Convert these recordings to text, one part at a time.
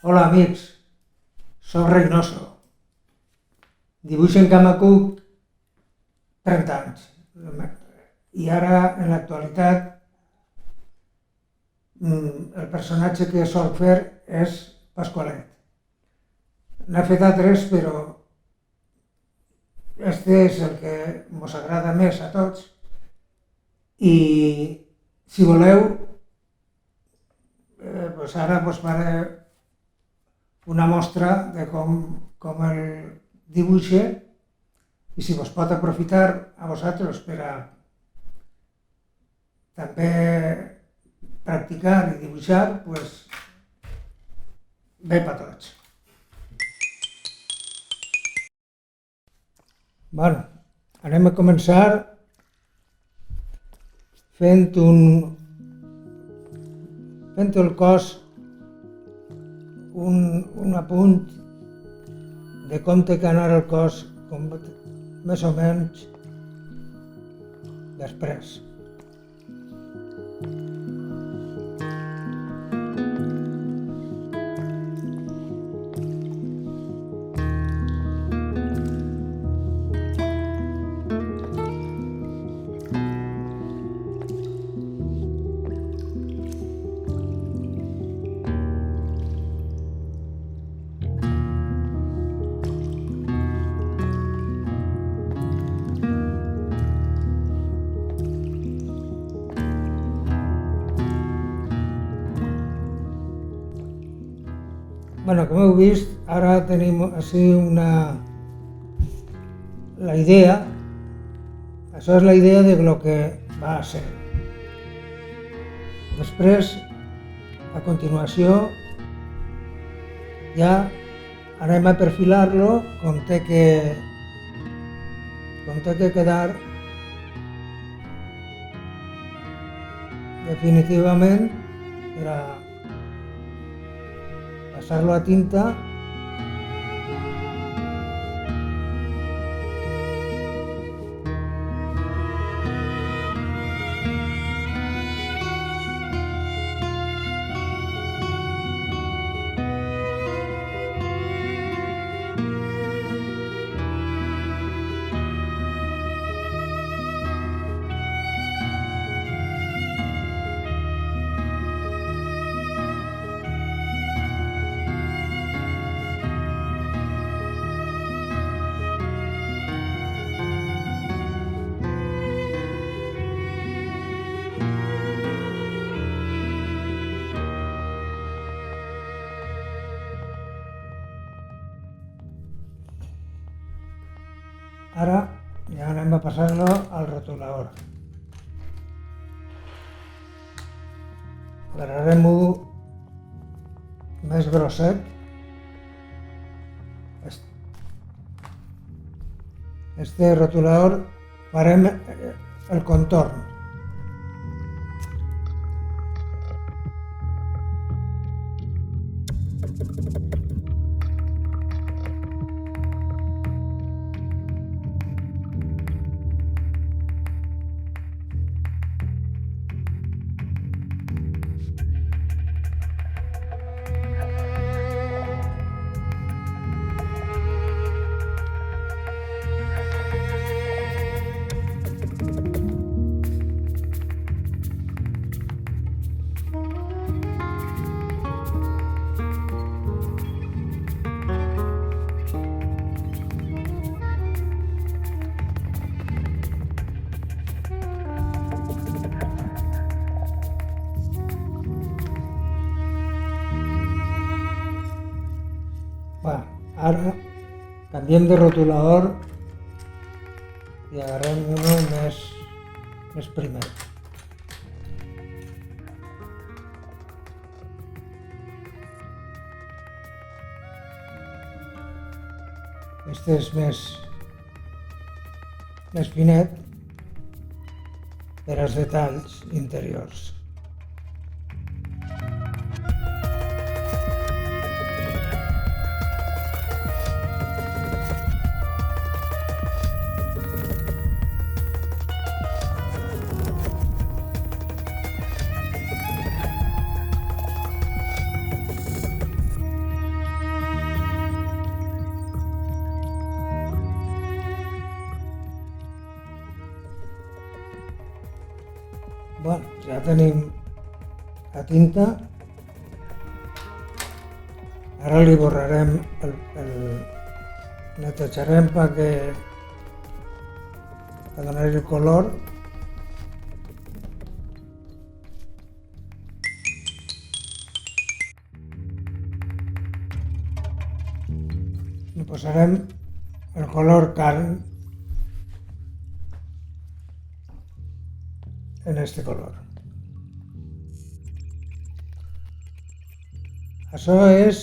Hola amics, soc Reynoso. Dibuixo en Camacuc 30 anys i ara en l'actualitat el personatge que sol fer és Pasqualet. N'he fet altres però este és el que mos agrada més a tots i si voleu ara us faré una mostra de com el dibuixe i si vos pot aprofitar a vosaltres per a també practicar i dibuixar, doncs bé per tots. Bueno, anem a començar fent el cos un apunt de com té que anar el cos, més o menys després. Bueno, com heu vist, ara tenim així la idea, això és la idea de lo que va a ser. Després, a continuació, ja anem a perfilar-lo com té que quedar definitivament per a passar-lo a tinta . Ara ja anem a passar-lo al rotulador. Agarrarem-ho més grosset. Este rotulador farem el contorn. Ara canviem de rotulador i agarrem uno més primer. Este és més finet per als detalls interiors. Ja tenim la tinta. Ara li borrarem netejarem per donar-li el color. I posarem el color carn en este color. Això és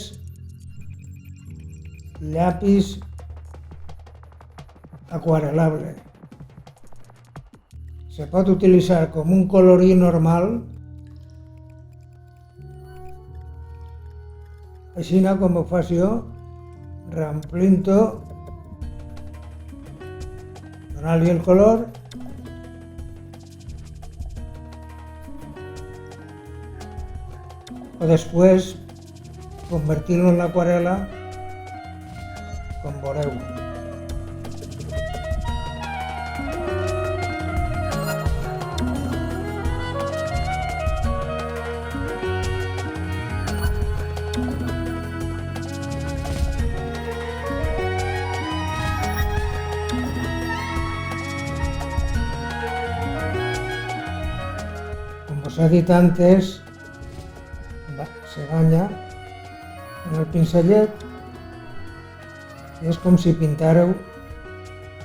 llapis aquarelable. Se pot utilitzar com un colorí normal, així com ho faig jo, reomplint-ho, donar-li el color o després convertir-lo en l'aquarela com veureu. Com us he dit antes, se banya en el pinzellet i és com si pintàreu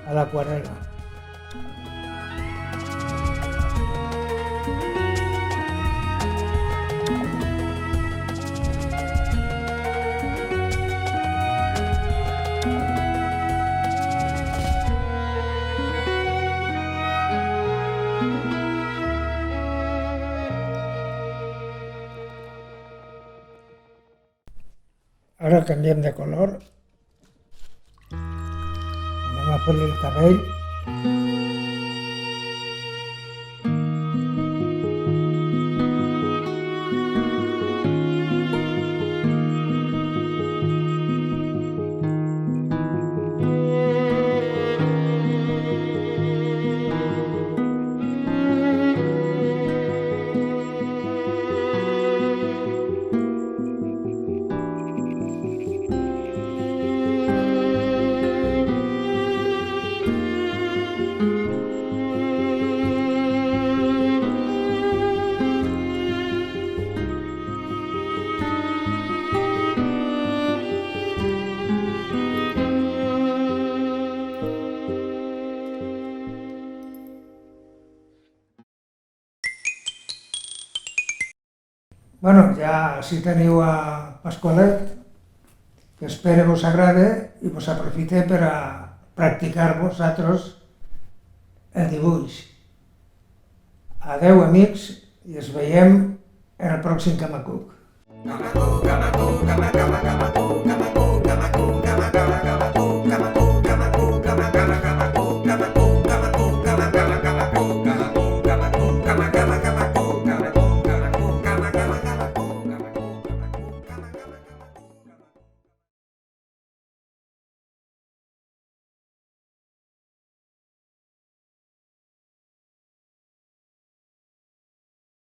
a l'aquarela. Ara canviem de color. Anem a fer-li el cabell. Bueno, ja així teniu a Pasqualet, que espero que us agrade i vos aprofite per a practicar vosaltres el dibuix. Adeu, amics, i ens veiem en el pròxim Camacuc.